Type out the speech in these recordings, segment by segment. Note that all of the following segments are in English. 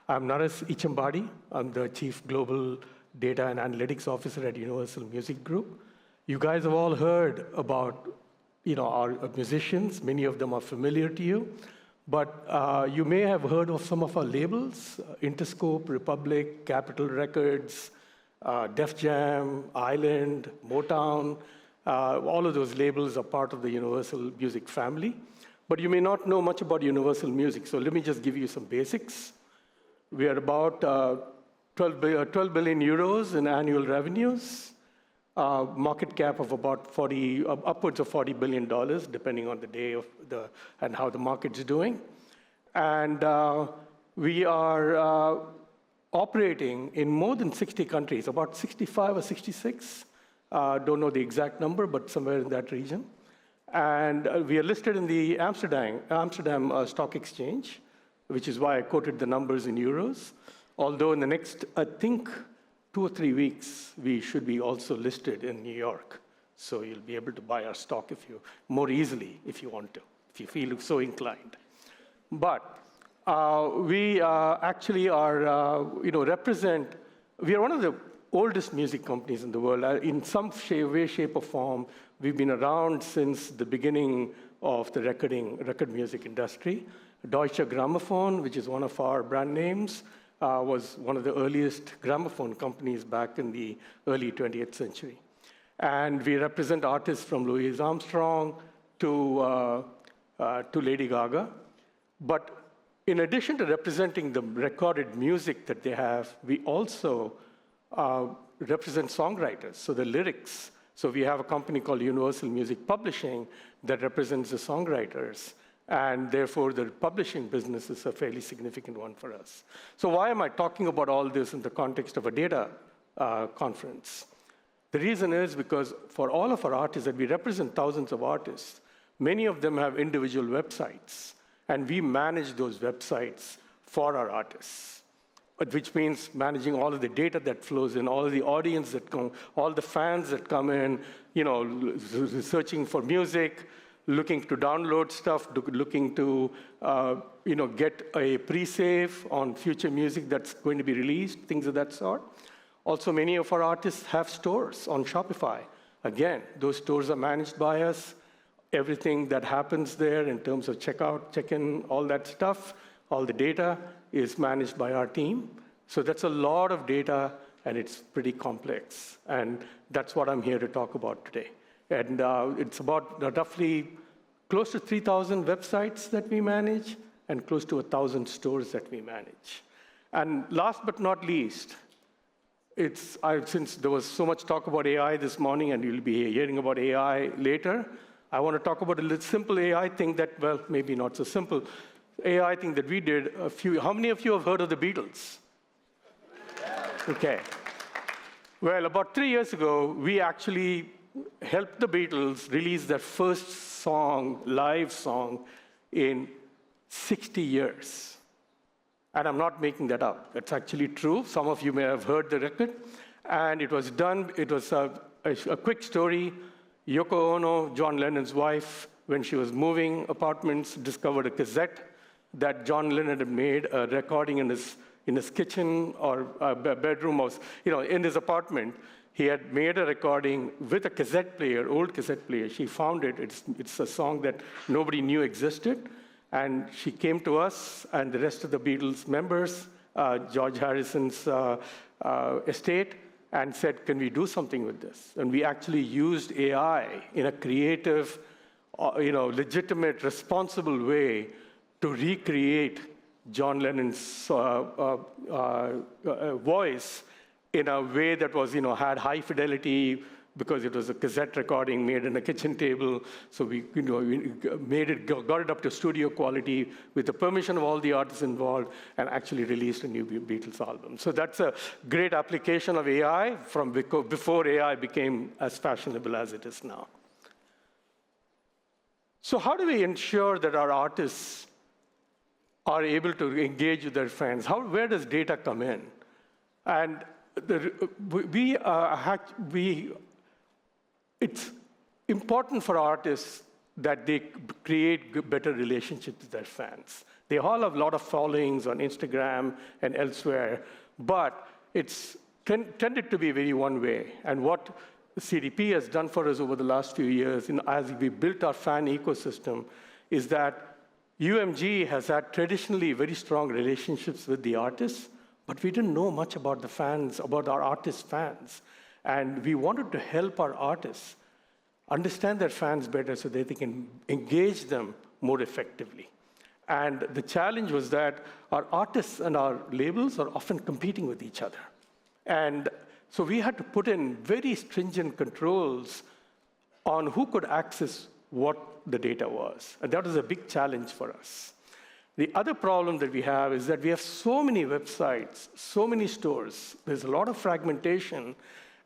I'm Naras Eechambadi. I'm the Chief Global Data and Analytics Officer at Universal Music Group. You guys have all heard about our musicians. Many of them are familiar to you. But you may have heard of some of our labels, Interscope, Republic, Capitol Records, Def Jam, Island, Motown. All of those labels are part of the Universal Music family. But you may not know much about Universal Music, so let me just give you some basics. We are about 12 billion euros in annual revenues, market cap of about upwards of $40 billion, depending on the day and how the market's doing. And we are operating in more than 60 countries, about 65 or 66. Don't know the exact number, but somewhere in that region. And we are listed in the Amsterdam Stock Exchange, which is why I quoted the numbers in euros. Although in the next, I think, 2 or 3 weeks, we should be also listed in New York. So you'll be able to buy our stock more easily if you want to, if you feel so inclined. But we actually are, represent, we are one of the oldest music companies in the world. In some way, shape, or form, we've been around since the beginning of the record music industry. Deutsche Grammophon, which is one of our brand names, was one of the earliest gramophone companies back in the early 20th century. And we represent artists from Louis Armstrong to Lady Gaga. But in addition to representing the recorded music that they have, we also represent songwriters, so the lyrics. So we have a company called Universal Music Publishing that represents the songwriters, and therefore the publishing business is a fairly significant one for us. So why am I talking about all this in the context of a data conference? The reason is because for all of our artists, and we represent thousands of artists, many of them have individual websites, and we manage those websites for our artists. Which means managing all of the data that flows in, all of the audience that come, all the fans that come in, searching for music, looking to download stuff, looking to get a pre-save on future music that's going to be released, things of that sort. Also, many of our artists have stores on Shopify. Again, those stores are managed by us. Everything that happens there in terms of checkout, check-in, all that stuff, all the data is managed by our team. So that's a lot of data, and it's pretty complex. And that's what I'm here to talk about today. And it's about roughly close to 3,000 websites that we manage and close to 1,000 stores that we manage. And last but not least, since there was so much talk about AI this morning, and you'll be hearing about AI later, I want to talk about a little simple AI thing that, well, maybe not so simple. AI thing that we did how many of you have heard of the Beatles? Okay. Well, about 3 years ago, we actually helped the Beatles release their first live song in 60 years. And I'm not making that up. It's actually true. Some of you may have heard the record. And it was a quick story. Yoko Ono, John Lennon's wife, when she was moving apartments, discovered a cassette that John Lennon had made, a recording in his kitchen or bedroom, or in his apartment. He had made a recording with a cassette player, old cassette player. She found it. It's a song that nobody knew existed. And she came to us and the rest of the Beatles members, George Harrison's estate, and said, can we do something with this? And we actually used AI in a creative, legitimate, responsible way to recreate John Lennon's voice in a way that was, had high fidelity because it was a cassette recording made in a kitchen table. So we made it, got it up to studio quality with the permission of all the artists involved, and actually released a new Beatles album. So that's a great application of AI from before AI became as fashionable as it is now. So how do we ensure that our artists are able to engage with their fans? Where does data come in? And it's important for artists that they create better relationships with their fans. They all have a lot of followings on Instagram and elsewhere, but it's tended to be very one way. And what CDP has done for us over the last few years, as we built our fan ecosystem, is that UMG has had traditionally very strong relationships with the artists, but we didn't know much about the fans, about our artist fans. And we wanted to help our artists understand their fans better so that they can engage them more effectively. And the challenge was that our artists and our labels are often competing with each other. And so we had to put in very stringent controls on who could access what the data was. And that was a big challenge for us. The other problem that we have is that we have so many websites, so many stores. There's a lot of fragmentation.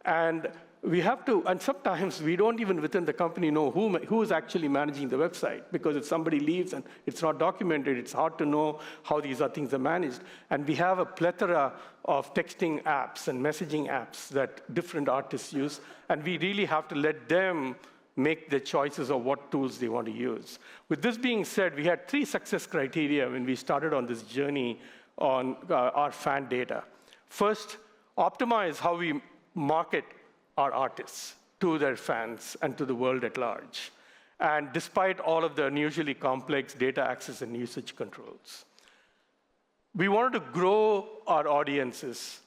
And we have to, and sometimes we don't even within the company know who is actually managing the website, because if somebody leaves and it's not documented, it's hard to know how these things are managed. And we have a plethora of texting apps and messaging apps that different artists use, and we really have to let them make the choices of what tools they want to use. With this being said, we had 3 success criteria when we started on this journey on our fan data. First, optimize how we market our artists to their fans and to the world at large, and despite all of the unusually complex data access and usage controls. We wanted to grow our audiences,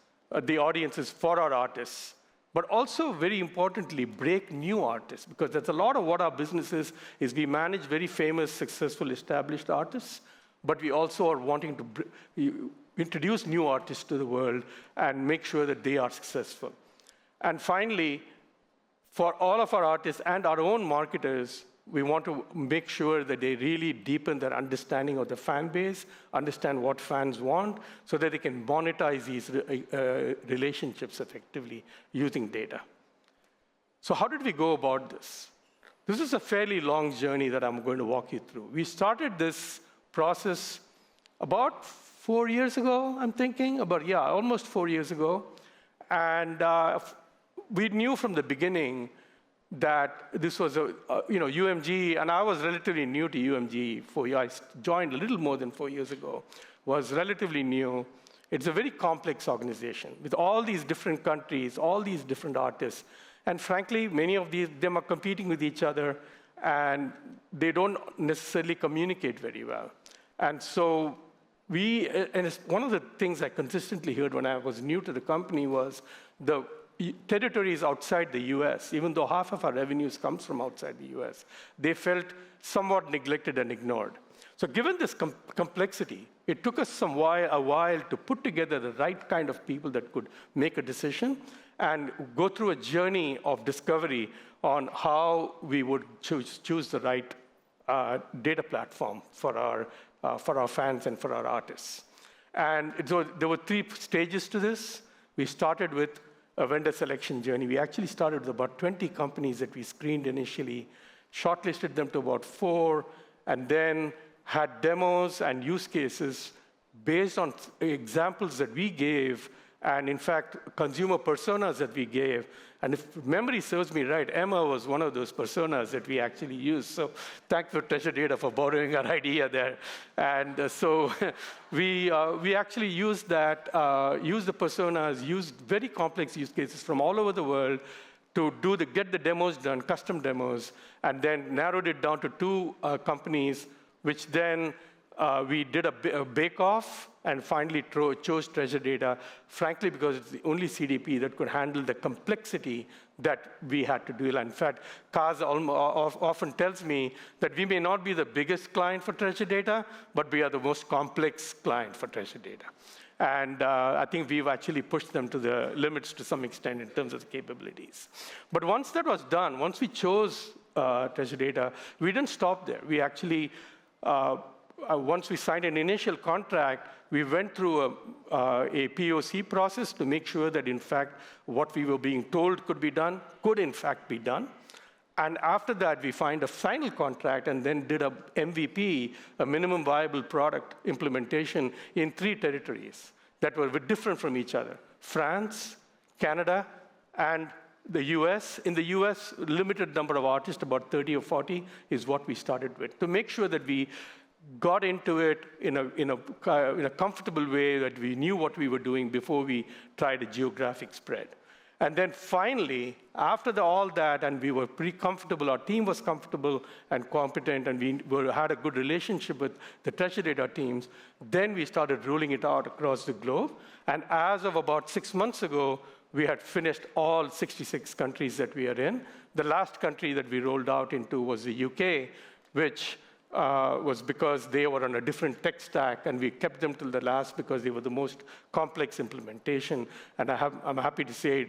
the audiences for our artists, but also, very importantly, break new artists, because that's a lot of what our business is we manage very famous, successful, established artists, but we also are wanting to introduce new artists to the world and make sure that they are successful. And finally, for all of our artists and our own marketers, we want to make sure that they really deepen their understanding of the fan base, understand what fans want, so that they can monetize these relationships effectively using data. So how did we go about this? This is a fairly long journey that I'm going to walk you through. We started this process about 4 years ago, I'm thinking, almost 4 years ago. And we knew from the beginning that this was UMG, and I was relatively new to UMG. I joined a little more than 4 years ago, was relatively new. It's a very complex organization with all these different countries, all these different artists. And frankly, many of them are competing with each other, and they don't necessarily communicate very well. And so and it's one of the things I consistently heard when I was new to the company was the territories outside the US, even though half of our revenues comes from outside the US, they felt somewhat neglected and ignored. So given this complexity, it took us a while to put together the right kind of people that could make a decision and go through a journey of discovery on how we would choose the right data platform for our fans and for our artists. And so there were 3 stages to this. We started with a vendor selection journey. We actually started with about 20 companies that we screened initially, shortlisted them to about 4, and then had demos and use cases based on examples that we gave, and in fact, consumer personas that we gave. And if memory serves me right, Emma was one of those personas that we actually used. So thanks for Treasure Data for borrowing our idea there. And so we actually used that, used the personas, used very complex use cases from all over the world to get the demos done, custom demos, and then narrowed it down to 2 companies, which then we did a bake-off and finally chose Treasure Data, frankly, because it's the only CDP that could handle the complexity that we had to do. In fact, Kaz often tells me that we may not be the biggest client for Treasure Data, but we are the most complex client for Treasure Data. And I think we've actually pushed them to the limits to some extent in terms of the capabilities. But once that was done, once we chose Treasure Data, we didn't stop there. We actually, once we signed an initial contract, we went through a POC process to make sure that, in fact, what we were being told could be done could, in fact, be done. And after that, we signed a final contract and then did a MVP, a minimum viable product implementation, in 3 territories that were different from each other: France, Canada, and the US. In the US, limited number of artists, about 30 or 40, is what we started with, to make sure that we got into it in a comfortable way that we knew what we were doing before we tried a geographic spread. And then finally, after all that, and we were pretty comfortable, our team was comfortable and competent, and had a good relationship with the treasure data teams, then we started rolling it out across the globe. And as of about 6 months ago, we had finished all 66 countries that we are in. The last country that we rolled out into was the UK, which was because they were on a different tech stack, and we kept them till the last because they were the most complex implementation. And I'm happy to say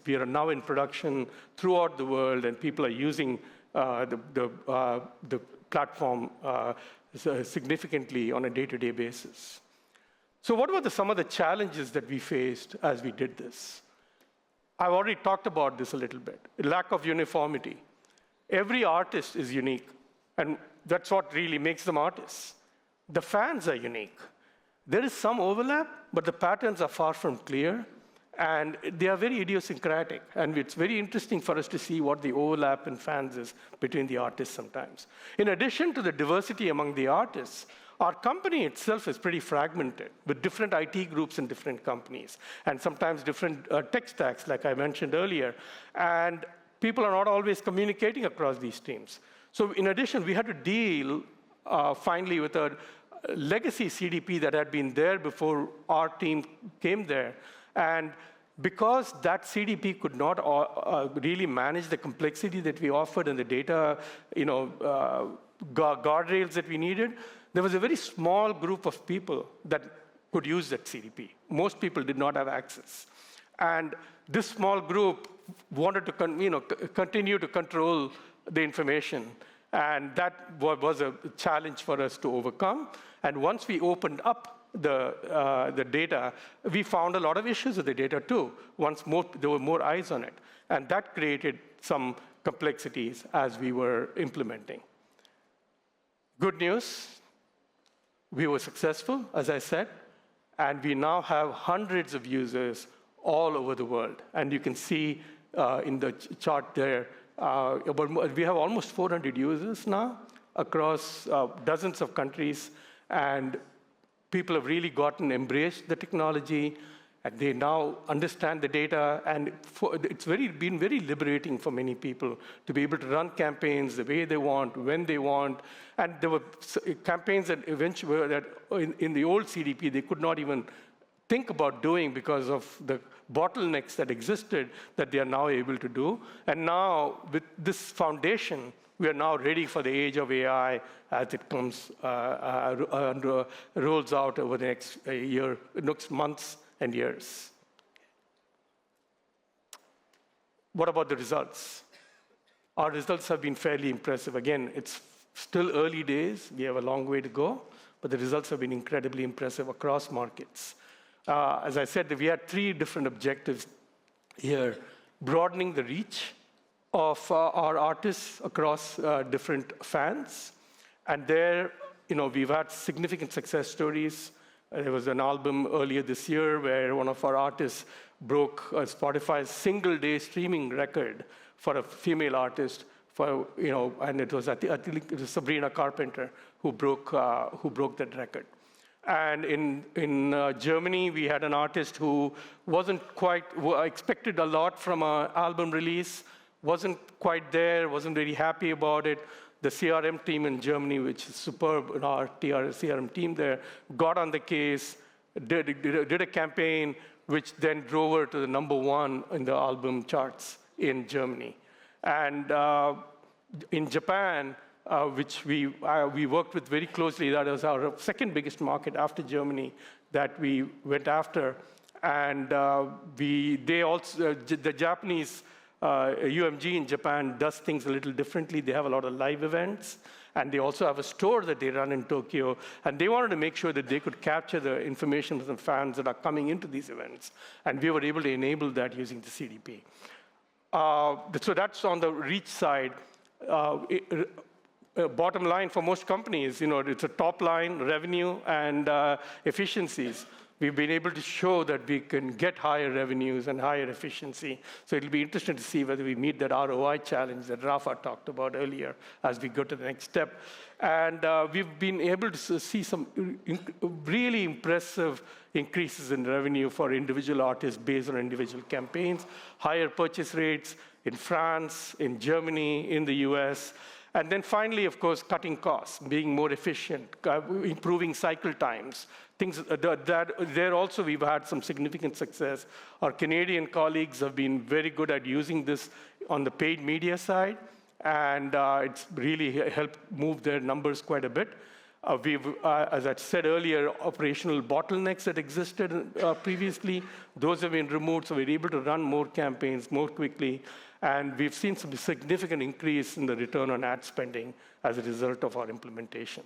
we are now in production throughout the world, and people are using the platform significantly on a day-to-day basis. So what were some of the challenges that we faced as we did this? I've already talked about this a little bit. Lack of uniformity. Every artist is unique, and that's what really makes them artists. The fans are unique. There is some overlap, but the patterns are far from clear, and they are very idiosyncratic. And it's very interesting for us to see what the overlap in fans is between the artists sometimes. In addition to the diversity among the artists, our company itself is pretty fragmented, with different IT groups in different companies, and sometimes different tech stacks, like I mentioned earlier. And people are not always communicating across these teams. So in addition, we had to deal finally with a legacy CDP that had been there before our team came there. And because that CDP could not really manage the complexity that we offered and the data, guardrails that we needed, there was a very small group of people that could use that CDP. Most people did not have access. And this small group wanted to continue to control the information. And that was a challenge for us to overcome. And once we opened up the data, we found a lot of issues with the data too, once there were more eyes on it. And that created some complexities as we were implementing. Good news, we were successful, as I said, and we now have hundreds of users all over the world. And you can see in the chart there, we have almost 400 users now across dozens of countries, and people have really embraced the technology, and they now understand the data, and it's been very liberating for many people to be able to run campaigns the way they want, when they want. And there were campaigns that eventually were that in the old CDP they could not even think about doing because of the bottlenecks that existed that they are now able to do. And now, with this foundation, we are now ready for the age of AI as it comes rolls out over the next months and years. What about the results? Our results have been fairly impressive. Again, it's still early days. We have a long way to go, but the results have been incredibly impressive across markets. As I said, we had 3 different objectives here: broadening the reach of our artists across different fans. And there, we've had significant success stories. There was an album earlier this year where one of our artists broke Spotify's single-day streaming record for a female artist. And it was, I think it was Sabrina Carpenter who broke that record. And in Germany, we had an artist who expected a lot from an album release, wasn't quite there, wasn't really happy about it. The CRM team in Germany, which is superb, our CRM team there, got on the case, did a campaign, which then drove her to the #1 in the album charts in Germany. And in Japan, which we worked with very closely, that was our second biggest market after Germany that we went after. And the Japanese UMG in Japan does things a little differently. They have a lot of live events, and they also have a store that they run in Tokyo. And they wanted to make sure that they could capture the information from fans that are coming into these events. And we were able to enable that using the CDP. So that's on the reach side. Bottom line for most companies, it's a top line, revenue, and efficiencies. we've been able to show that we can get higher revenues and higher efficiency. So it'll be interesting to see whether we meet that ROI challenge that Rafa talked about earlier as we go to the next step. And we've been able to see some really impressive increases in revenue for individual artists based on individual campaigns, higher purchase rates in France, in Germany, in the US. And then finally, of course, cutting costs, being more efficient, improving cycle times. Things there also we've had some significant success. Our Canadian colleagues have been very good at using this on the paid media side, and it's really helped move their numbers quite a bit. As I said earlier, operational bottlenecks that existed previously, those have been removed, so we're able to run more campaigns more quickly. And we've seen some significant increase in the return on ad spending as a result of our implementation.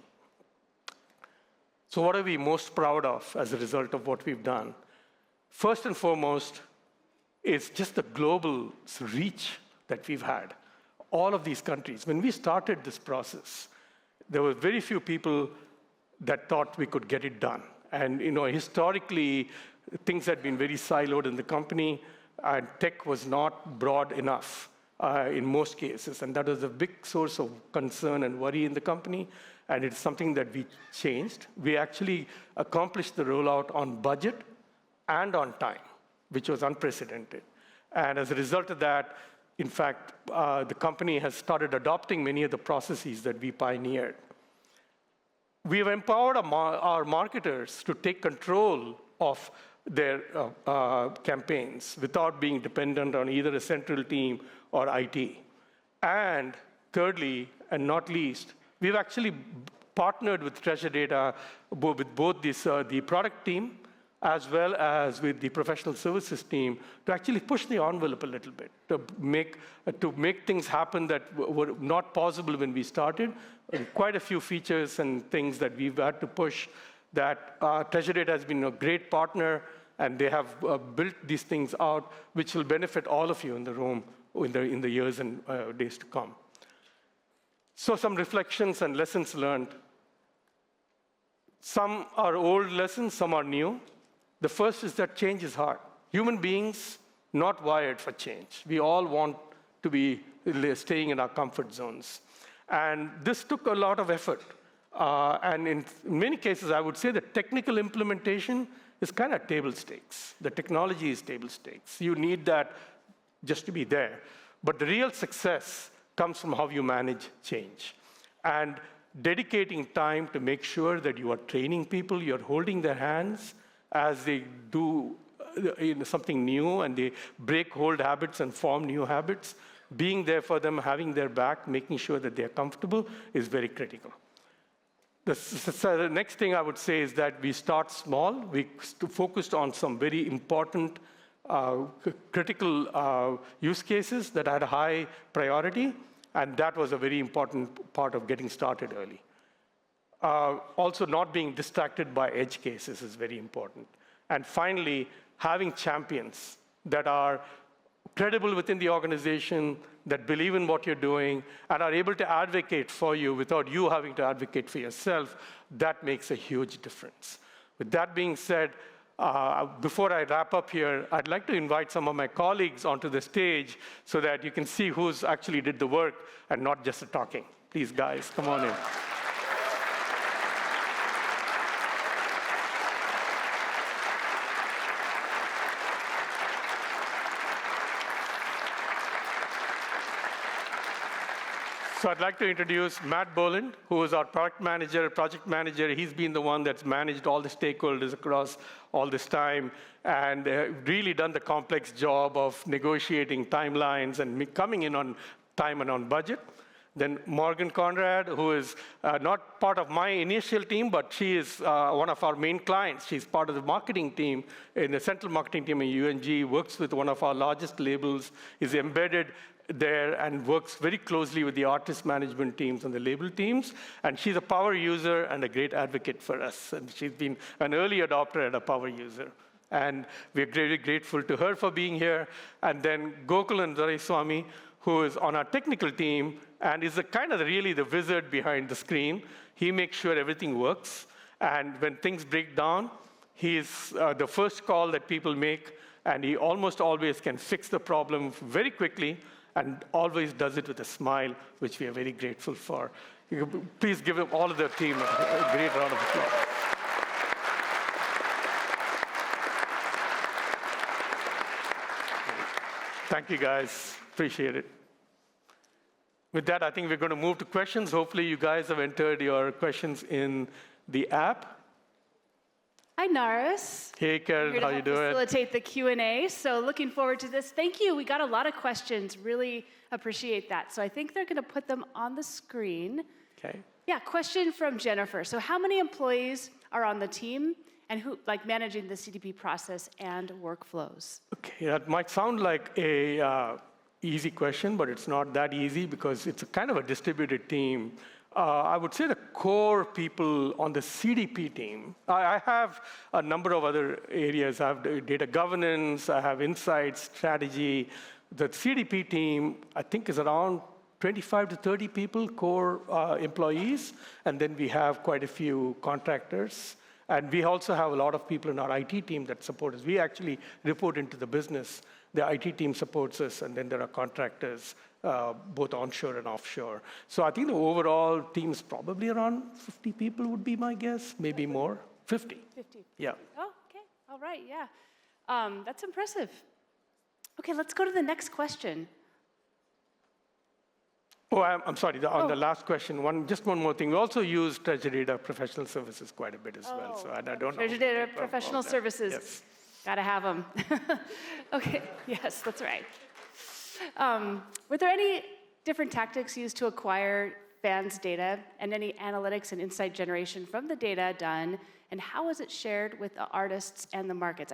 So what are we most proud of as a result of what we've done? First and foremost, is just the global reach that we've had. All of these countries. When we started this process, there were very few people that thought we could get it done. And historically, things had been very siloed in the company, and tech was not broad enough in most cases. And that was a big source of concern and worry in the company. And it's something that we changed. We actually accomplished the rollout on budget and on time, which was unprecedented. And as a result of that, in fact, the company has started adopting many of the processes that we pioneered. We have empowered our marketers to take control of their campaigns without being dependent on either a central team or IT. And thirdly, and not least, we've actually partnered with Treasure Data, with both the product team as well as with the professional services team, to actually push the envelope a little bit, to make things happen that were not possible when we started. Quite a few features and things that we've had to push that Treasure Data has been a great partner, and they have built these things out, which will benefit all of you in the room in the years and days to come. So some reflections and lessons learned. Some are old lessons, some are new. The first is that change is hard. Human beings, not wired for change. We all want to be staying in our comfort zones. And this took a lot of effort. And in many cases, I would say the technical implementation is kind of table stakes. The technology is table stakes. You need that just to be there. But the real success comes from how you manage change. And dedicating time to make sure that you are training people, you're holding their hands as they do something new and they break old habits and form new habits. Being there for them, having their back, making sure that they're comfortable is very critical. The next thing I would say is that we start small. We focused on some very important, critical use cases that had a high priority, and that was a very important part of getting started early. Also, not being distracted by edge cases is very important. And finally, having champions that are credible within the organization, that believe in what you're doing, and are able to advocate for you without you having to advocate for yourself, that makes a huge difference. With that being said, before I wrap up here, I'd like to invite some of my colleagues onto the stage so that you can see who's actually did the work and not just the talking. Please, guys, come on in. So I'd like to introduce Matt Boland, who is our product manager, project manager. He's been the one that's managed all the stakeholders across all this time and really done the complex job of negotiating timelines and coming in on time and on budget. Then Morgan Conrad, who is not part of my initial team, but she is one of our main clients. She's part of the marketing team, in the central marketing team in UNG, works with one of our largest labels, is embedded there and works very closely with the artist management teams and the label teams. And she's a power user and a great advocate for us. And she's been an early adopter and a power user. And we're very grateful to her for being here. And then Gokulan Doraiswamy, who is on our technical team and is really the wizard behind the screen. He makes sure everything works. And when things break down, He's the first call that people make, and he almost always can fix the problem very quickly and always does it with a smile, which we are very grateful for. Please give him, all of the team, a great round of applause. Thank you, guys. Appreciate it. With that, I think we're going to move to questions. Hopefully, you guys have entered your questions in the app. Hi, Naras. Hey, Karen, how you doing? Facilitate the Q&A. So looking forward to this. Thank you. We got a lot of questions. Really appreciate that. So I think they're going to put them on the screen. Okay. Yeah, question from Jennifer. So how many employees are on the team and who, like, managing the CDP process and workflows? Okay, that might sound like a easy question, but it's not that easy because it's a kind of a distributed team. I would say the core people on the CDP team, I have a number of other areas. I have data governance, I have insights, strategy. The CDP team, I think, is around 25 to 30 people, core employees, and then we have quite a few contractors. And we also have a lot of people in our IT team that support us. We actually report into the business. The IT team supports us, and then there are contractors, both onshore and offshore. So I think the overall team is probably around 50 people would be my guess, maybe more. 50. 50. Yeah. Oh, okay. All right, yeah. That's impressive. Okay, let's go to the next question. Oh, I'm sorry, on the last question, just one more thing. We also use Treasury Data Professional Services quite a bit as well. So I don't know. Treasury Data Professional Services. Yes. Gotta have them. Okay, yes, that's right. Were there any different tactics used to acquire fans' data and any analytics and insight generation from the data done, and how was it shared with the artists and the markets?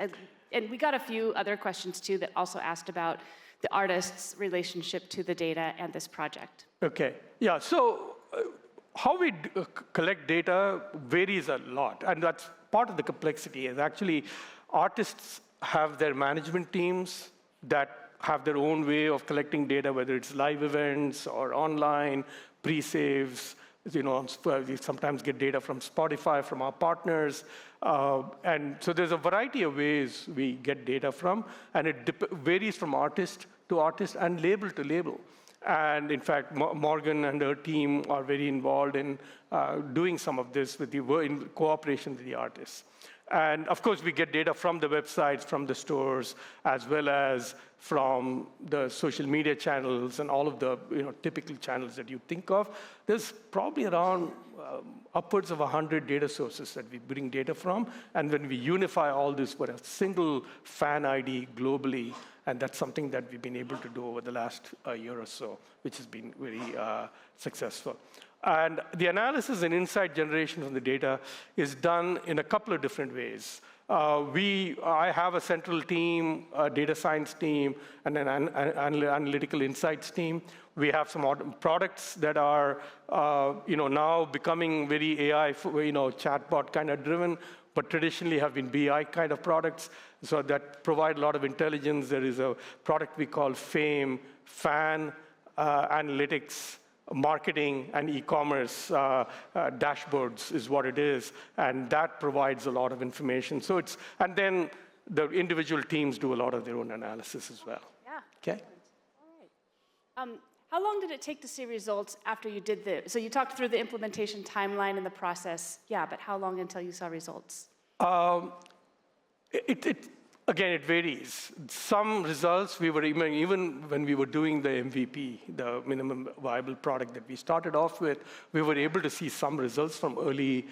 And we got a few other questions too that also asked about the artists' relationship to the data and this project. Okay, yeah, so how we collect data varies a lot, and that's part of the complexity. Is actually artists have their management teams that have their own way of collecting data, whether it's live events or online, pre-saves. You know, we sometimes get data from Spotify, from our partners. And so there's a variety of ways we get data from, and it varies from artist to artist and label to label. And in fact, Morgan and her team are very involved in doing some of this in cooperation with the artists. And of course, we get data from the websites, from the stores, as well as from the social media channels and all of the typical channels that you think of. There's probably around upwards of 100 data sources that we bring data from. And when we unify all this for a single fan ID globally, and that's something that we've been able to do over the last year or so, which has been very successful. And the analysis and insight generation from the data is done in a couple of different ways. I have a central team, a data science team, and an analytical insights team. We have some products that are now becoming very AI, chatbot kind of driven, but traditionally have been BI kind of products, so that provide a lot of intelligence. There is a product we call FAME, Fan Analytics, Marketing and e-commerce dashboards is what it is, and that provides a lot of information. So and then the individual teams do a lot of their own analysis as well. Yeah. Okay. All right. How long did it take to see results after you did so you talked through the implementation timeline and the process, yeah, but how long until you saw results? Again, it varies. Some results, we were even when we were doing the MVP, the minimum viable product that we started off with, we were able to see some results from early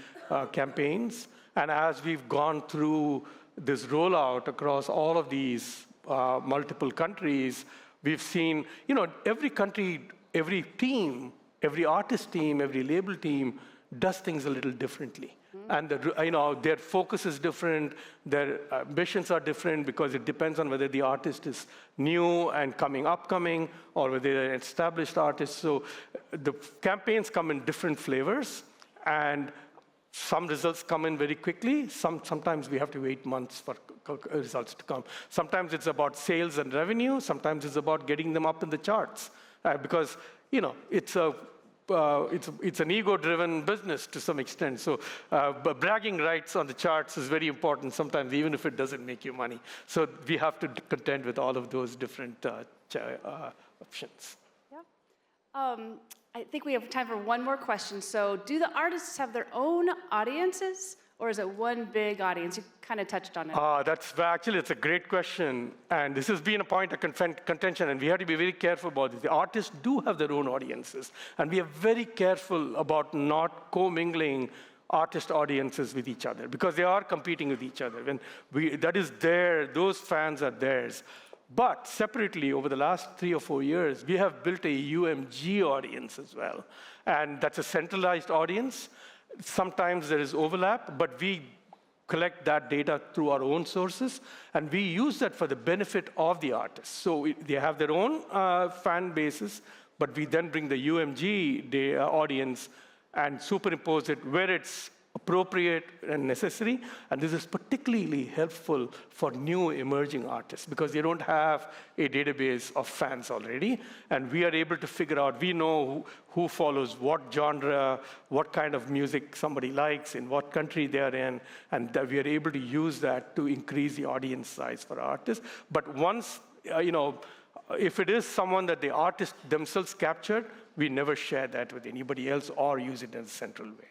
campaigns. And as we've gone through this rollout across all of these multiple countries, we've seen, every country, every team, every artist team, every label team does things a little differently. And their focus is different, their ambitions are different because it depends on whether the artist is new and upcoming, or whether they're an established artist. So the campaigns come in different flavors, and some results come in very quickly. Sometimes we have to wait months for results to come. Sometimes it's about sales and revenue. Sometimes it's about getting them up in the charts, because it's a it's an ego-driven business to some extent. So but bragging rights on the charts is very important sometimes, even if it doesn't make you money. So we have to contend with all of those different options. Yeah. I think we have time for one more question. So do the artists have their own audiences, or is it one big audience? You kind of touched on it. It's a great question. And this has been a point of contention, and we have to be very careful about this. The artists do have their own audiences, and we are very careful about not commingling artist audiences with each other, because they are competing with each other. Those fans are theirs. But separately, over the last 3 or 4 years, we have built a UMG audience as well. And that's a centralized audience. Sometimes there is overlap, but we collect that data through our own sources, and we use that for the benefit of the artists. So they have their own fan bases, but we then bring the UMG audience and superimpose it where it's appropriate and necessary. And this is particularly helpful for new emerging artists, because they don't have a database of fans already. And we are able to figure out, we know who follows what genre, what kind of music somebody likes, in what country they are in, and that we are able to use that to increase the audience size for artists. But once, if it is someone that the artist themselves captured, we never share that with anybody else or use it in a central way.